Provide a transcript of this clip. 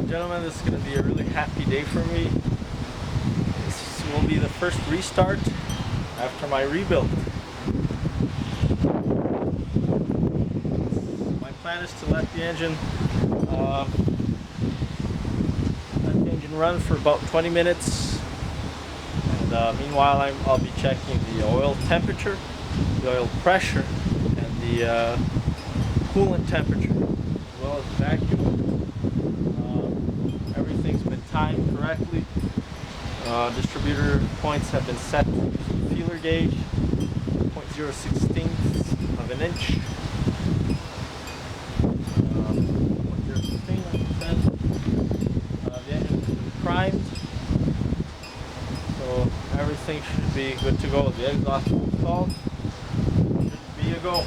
Gentlemen, this is going to be a really happy day for me. This will be the first restart after my rebuild. My plan is to let the engine run for about 20 minutes, and meanwhile I'll be checking the oil temperature, the oil pressure, and the coolant temperature, as well as the vacuum. Everything's been timed correctly. Distributor points have been set to feeler gauge, 0.016 of an inch. 0.016, like I said. The engine has been primed, so everything should be good to go. The exhaust is installed. Should be a go.